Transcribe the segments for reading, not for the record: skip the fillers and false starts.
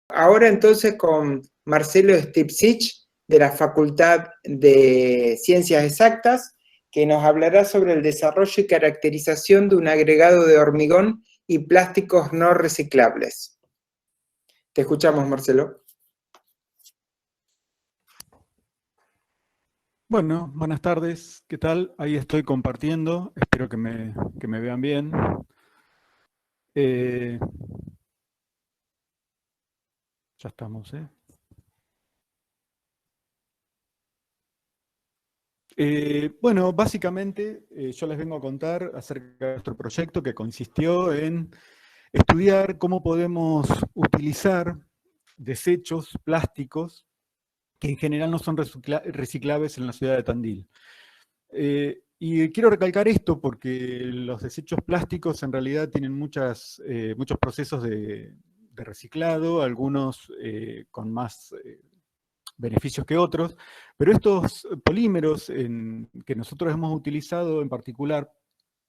Ahora entonces con Marcelo Stipcich de la Facultad de Ciencias Exactas, que nos hablará sobre el desarrollo y caracterización de un agregado de hormigón y plásticos no reciclables. Te escuchamos, Marcelo. Bueno, buenas tardes, ¿qué tal? Ahí estoy compartiendo, espero que me vean bien. Ya estamos, ¿eh? Bueno, básicamente yo les vengo a contar acerca de nuestro proyecto que consistió en estudiar cómo podemos utilizar desechos plásticos que en general no son reciclables en la ciudad de Tandil. Y quiero recalcar esto porque los desechos plásticos en realidad tienen muchos procesos de reciclado, algunos con más beneficios que otros, pero estos polímeros que nosotros hemos utilizado en particular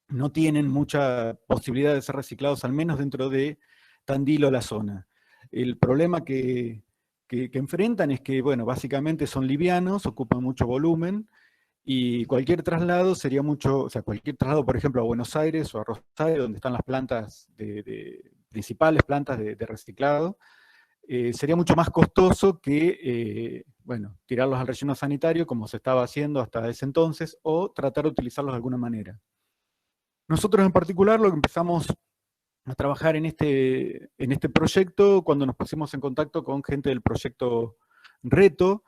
no tienen mucha posibilidad de ser reciclados, al menos dentro de Tandil o la zona. El problema que enfrentan es que, bueno, básicamente son livianos, ocupan mucho volumen, y cualquier traslado sería mucho, o sea, cualquier traslado, por ejemplo, a Buenos Aires o a Rosario, donde están las plantas principales plantas de reciclado, sería mucho más costoso que, bueno, tirarlos al relleno sanitario, como se estaba haciendo hasta ese entonces, o tratar de utilizarlos de alguna manera. Nosotros en particular lo que empezamos a trabajar en este proyecto cuando nos pusimos en contacto con gente del proyecto Reto,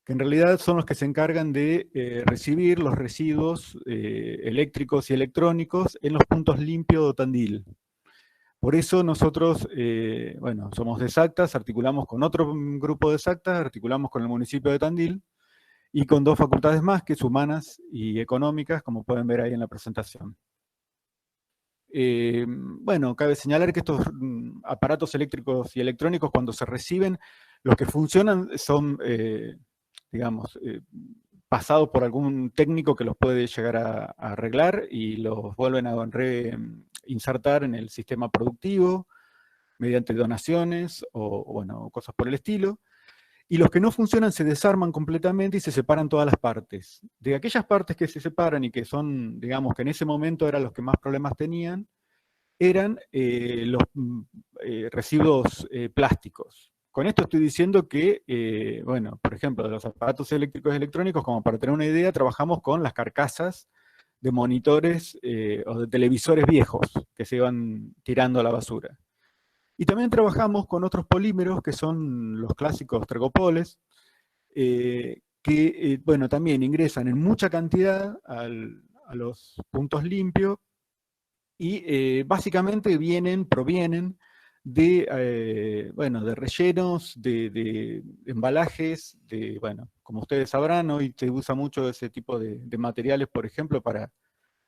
que en realidad son los que se encargan de recibir los residuos eléctricos y electrónicos en los puntos limpios de Tandil. Por eso nosotros, bueno, somos de Exactas, articulamos con otro grupo de Exactas, articulamos con el municipio de Tandil, y con dos facultades más, que es Humanas y Económicas, como pueden ver ahí en la presentación. Bueno, cabe señalar que estos aparatos eléctricos y electrónicos, cuando se reciben, los que funcionan son, digamos, pasados por algún técnico que los puede llegar a arreglar y los vuelven a reinsertar en el sistema productivo mediante donaciones o bueno, cosas por el estilo. Y los que no funcionan se desarman completamente y se separan todas las partes. De aquellas partes que se separan y que son, digamos, que en ese momento eran los que más problemas tenían, eran los residuos plásticos. Con esto estoy diciendo que, bueno, por ejemplo, de los aparatos eléctricos y electrónicos, como para tener una idea, trabajamos con las carcasas de monitores o de televisores viejos que se iban tirando a la basura. Y también trabajamos con otros polímeros que son los clásicos tregopoles, que, bueno, también ingresan en mucha cantidad a los puntos limpios y básicamente provienen de, bueno, de rellenos, de embalajes, bueno, como ustedes sabrán, hoy se usa mucho ese tipo de materiales, por ejemplo, para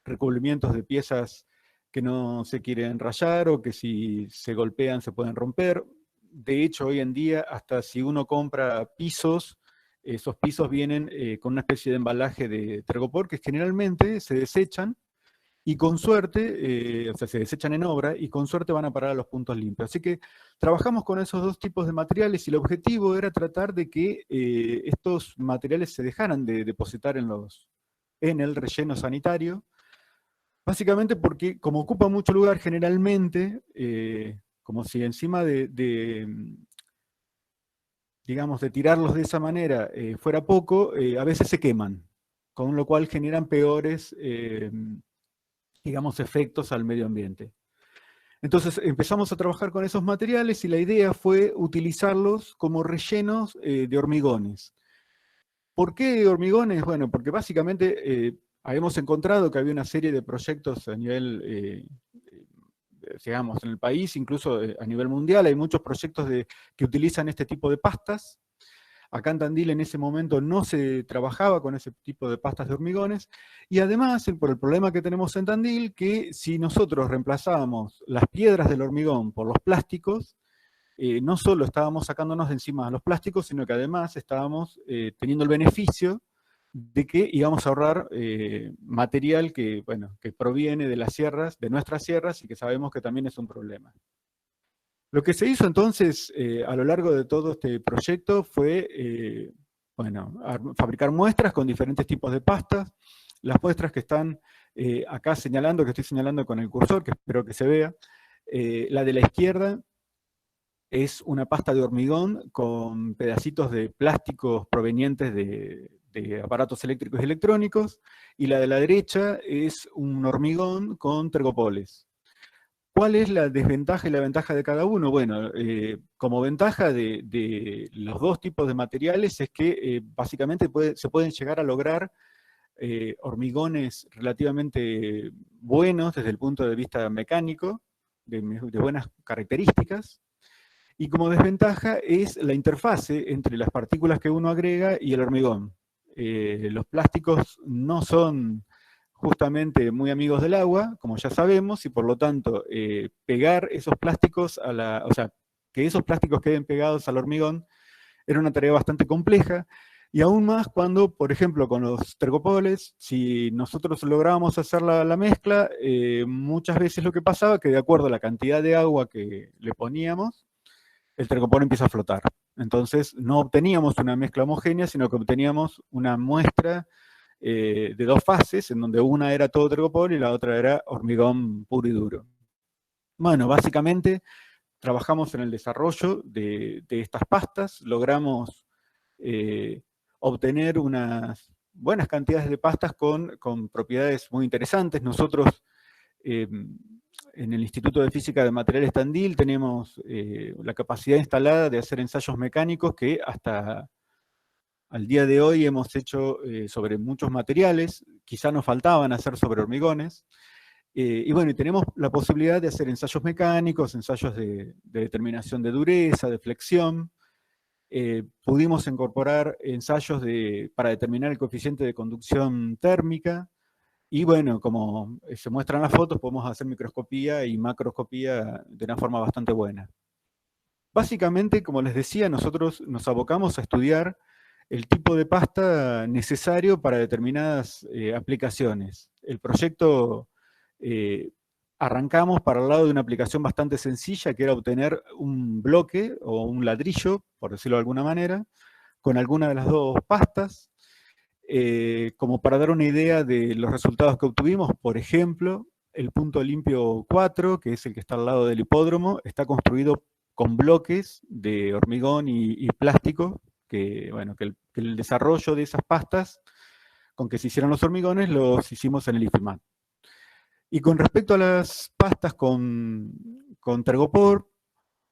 recubrimientos de piezas que no se quieren rayar o que si se golpean se pueden romper. De hecho, hoy en día, hasta si uno compra pisos, esos pisos vienen con una especie de embalaje de Tergopor que generalmente se desechan y con suerte, o sea, se desechan en obra y con suerte van a parar a los puntos limpios. Así que trabajamos con esos dos tipos de materiales y el objetivo era tratar de que estos materiales se dejaran de depositar en el relleno sanitario, básicamente porque como ocupa mucho lugar generalmente, como si encima digamos, de tirarlos de esa manera fuera poco, a veces se queman, con lo cual generan peores digamos, efectos al medio ambiente. Entonces empezamos a trabajar con esos materiales y la idea fue utilizarlos como rellenos de hormigones. ¿Por qué hormigones? Bueno, porque básicamente habíamos encontrado que había una serie de proyectos a nivel, digamos, en el país, incluso a nivel mundial, hay muchos proyectos que utilizan este tipo de pastas. Acá en Tandil en ese momento no se trabajaba con ese tipo de pastas de hormigones, y además, por el problema que tenemos en Tandil, que si nosotros reemplazábamos las piedras del hormigón por los plásticos, no solo estábamos sacándonos de encima los plásticos, sino que además estábamos teniendo el beneficio de que íbamos a ahorrar material que, bueno, que proviene de las sierras, de nuestras sierras, y que sabemos que también es un problema. Lo que se hizo entonces a lo largo de todo este proyecto fue, bueno, fabricar muestras con diferentes tipos de pastas. Las muestras que están acá señalando, que estoy señalando con el cursor, que espero que se vea, la de la izquierda es una pasta de hormigón con pedacitos de plásticos provenientes de aparatos eléctricos y electrónicos, y la de la derecha es un hormigón con tergopoles. ¿Cuál es la desventaja y la ventaja de cada uno? Bueno, como ventaja de los dos tipos de materiales es que básicamente se pueden llegar a lograr hormigones relativamente buenos desde el punto de vista mecánico, de buenas características, y como desventaja es la interfase entre las partículas que uno agrega y el hormigón. Los plásticos no son justamente muy amigos del agua, como ya sabemos, y por lo tanto pegar esos plásticos o sea, que esos plásticos queden pegados al hormigón era una tarea bastante compleja, y aún más cuando, por ejemplo, con los tergopoles, si nosotros lográbamos hacer la mezcla, muchas veces lo que pasaba que de acuerdo a la cantidad de agua que le poníamos, el tergopol empieza a flotar. Entonces no obteníamos una mezcla homogénea, sino que obteníamos una muestra de dos fases, en donde una era todo tergopol y la otra era hormigón puro y duro. Bueno, básicamente trabajamos en el desarrollo de estas pastas, logramos obtener unas buenas cantidades de pastas con propiedades muy interesantes. Nosotros en el Instituto de Física de Materiales Tandil tenemos la capacidad instalada de hacer ensayos mecánicos que hasta al día de hoy hemos hecho sobre muchos materiales, quizá nos faltaban hacer sobre hormigones, y bueno, y tenemos la posibilidad de hacer ensayos mecánicos, ensayos de determinación de dureza, de flexión. Pudimos incorporar ensayos para determinar el coeficiente de conducción térmica, y bueno, como se muestran las fotos, podemos hacer microscopía y macroscopía de una forma bastante buena. Básicamente, como les decía, nosotros nos abocamos a estudiar el tipo de pasta necesario para determinadas aplicaciones. El proyecto arrancamos para el lado de una aplicación bastante sencilla, que era obtener un bloque o un ladrillo, por decirlo de alguna manera, con alguna de las dos pastas, como para dar una idea de los resultados que obtuvimos. Por ejemplo, el punto limpio 4, que es el que está al lado del hipódromo, está construido con bloques de hormigón y plástico, que, bueno, que el desarrollo de esas pastas con que se hicieron los hormigones los hicimos en el IFEMAT. Y con respecto a las pastas con Tergopor,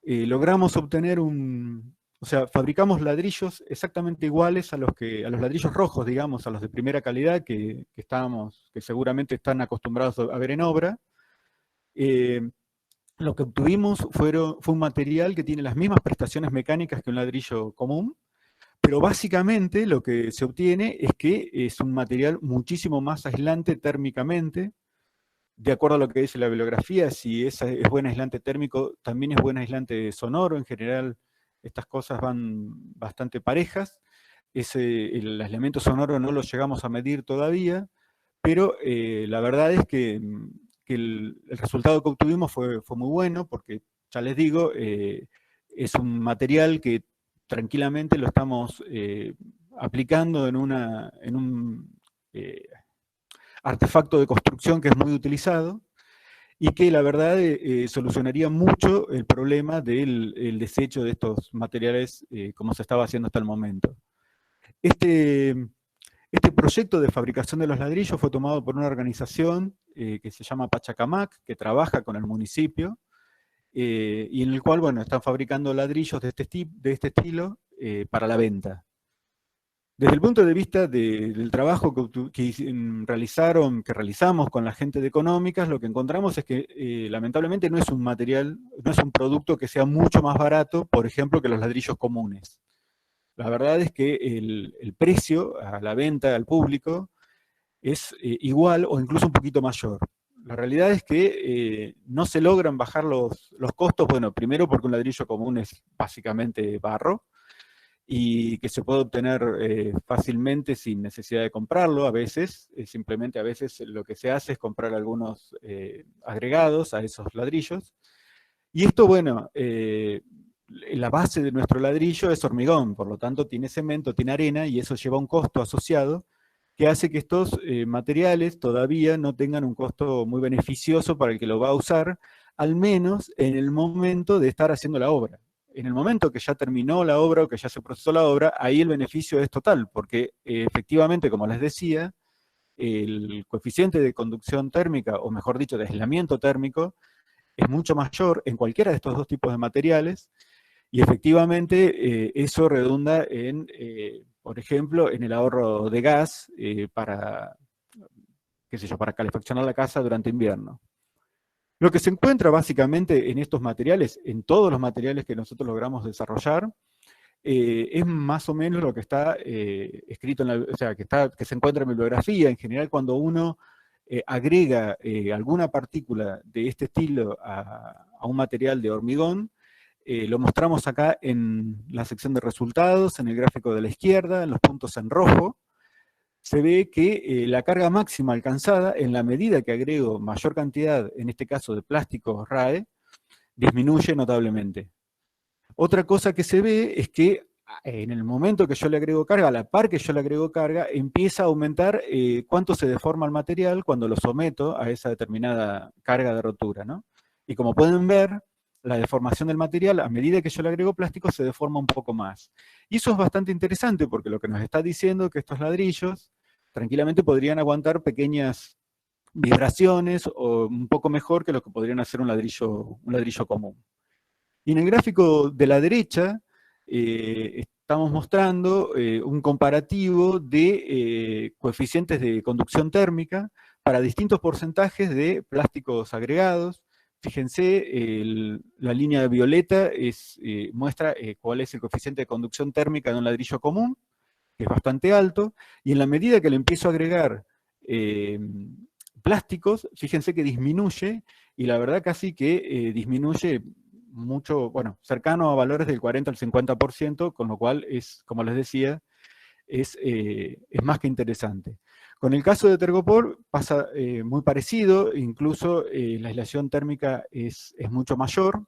logramos obtener o sea, fabricamos ladrillos exactamente iguales a los ladrillos rojos, digamos, a los de primera calidad que seguramente están acostumbrados a ver en obra. Lo que obtuvimos fue un material que tiene las mismas prestaciones mecánicas que un ladrillo común, pero básicamente lo que se obtiene es que es un material muchísimo más aislante térmicamente. De acuerdo a lo que dice la bibliografía, si es buen aislante térmico, también es buen aislante sonoro. En general, estas cosas van bastante parejas. El aislamiento sonoro no lo llegamos a medir todavía, pero la verdad es que el resultado que obtuvimos fue muy bueno, porque ya les digo, es un material que tranquilamente lo estamos aplicando en un artefacto de construcción que es muy utilizado y que la verdad solucionaría mucho el problema del desecho de estos materiales como se estaba haciendo hasta el momento. Este proyecto de fabricación de los ladrillos fue tomado por una organización que se llama Pachacamac, que trabaja con el municipio, y en el cual, bueno, están fabricando ladrillos de este estilo para la venta. Desde el punto de vista del trabajo que realizamos con la gente de Económicas, lo que encontramos es que lamentablemente no es un material, no es un producto que sea mucho más barato, por ejemplo, que los ladrillos comunes. La verdad es que el precio a la venta al público es igual o incluso un poquito mayor. La realidad es que no se logran bajar los costos, bueno, primero porque un ladrillo común es básicamente barro, y que se puede obtener fácilmente sin necesidad de comprarlo a veces. Simplemente a veces lo que se hace es comprar algunos agregados a esos ladrillos. Y esto, bueno, la base de nuestro ladrillo es hormigón, por lo tanto tiene cemento, tiene arena, y eso lleva un costo asociado que hace que estos materiales todavía no tengan un costo muy beneficioso para el que lo va a usar, al menos en el momento de estar haciendo la obra. En el momento que ya terminó la obra o que ya se procesó la obra, ahí el beneficio es total, porque efectivamente, como les decía, el coeficiente de conducción térmica, o mejor dicho, de aislamiento térmico, es mucho mayor en cualquiera de estos dos tipos de materiales, y efectivamente eso redunda en, por ejemplo, en el ahorro de gas para, qué sé yo, para calefaccionar la casa durante invierno. Lo que se encuentra básicamente en estos materiales, en todos los materiales que nosotros logramos desarrollar, es más o menos lo que está escrito, o sea, que se encuentra en bibliografía. En general, cuando uno agrega alguna partícula de este estilo a un material de hormigón, lo mostramos acá en la sección de resultados, en el gráfico de la izquierda, en los puntos en rojo. Se ve que la carga máxima alcanzada, en la medida que agrego mayor cantidad, en este caso de plásticos RAE, disminuye notablemente. Otra cosa que se ve es que en el momento que yo le agrego carga, a la par que yo le agrego carga, empieza a aumentar cuánto se deforma el material cuando lo someto a esa determinada carga de rotura, ¿no? Y como pueden ver, la deformación del material, a medida que yo le agrego plástico, se deforma un poco más. Y eso es bastante interesante porque lo que nos está diciendo es que estos ladrillos tranquilamente podrían aguantar pequeñas vibraciones o un poco mejor que lo que podrían hacer un ladrillo común. Y en el gráfico de la derecha estamos mostrando un comparativo de coeficientes de conducción térmica para distintos porcentajes de plásticos agregados. Fíjense, la línea violeta muestra cuál es el coeficiente de conducción térmica de un ladrillo común, que es bastante alto, y en la medida que le empiezo a agregar plásticos, fíjense que disminuye, y la verdad casi que disminuye mucho, bueno, cercano a valores del 40 al 50%, con lo cual es, como les decía, es más que interesante. Con el caso de Tergopol pasa muy parecido, incluso la aislación térmica es mucho mayor,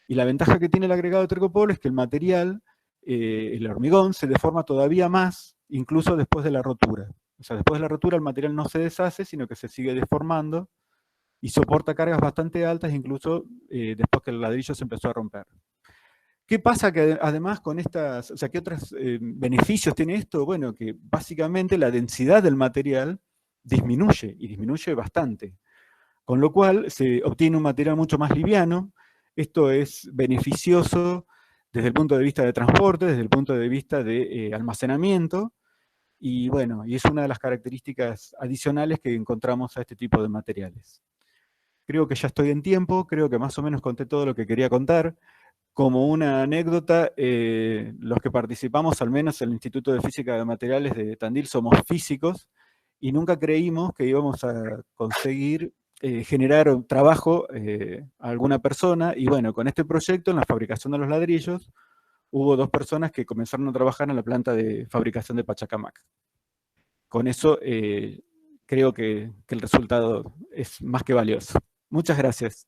y la ventaja que tiene el agregado de Tergopol es que el material, el hormigón, se deforma todavía más, incluso después de la rotura. O sea, después de la rotura el material no se deshace, sino que se sigue deformando, y soporta cargas bastante altas, incluso después que el ladrillo se empezó a romper. ¿Qué pasa que además con estas, o sea, qué otros beneficios tiene esto? Bueno, que básicamente la densidad del material disminuye, y disminuye bastante. Con lo cual se obtiene un material mucho más liviano. Esto es beneficioso desde el punto de vista de transporte, desde el punto de vista de almacenamiento, y bueno, y es una de las características adicionales que encontramos a este tipo de materiales. Creo que ya estoy en tiempo, creo que más o menos conté todo lo que quería contar. Como una anécdota, los que participamos, al menos en el Instituto de Física de Materiales de Tandil, somos físicos, y nunca creímos que íbamos a conseguir generar trabajo a alguna persona, y bueno, con este proyecto, en la fabricación de los ladrillos, hubo 2 personas que comenzaron a trabajar en la planta de fabricación de Pachacamac. Con eso creo que el resultado es más que valioso. Muchas gracias.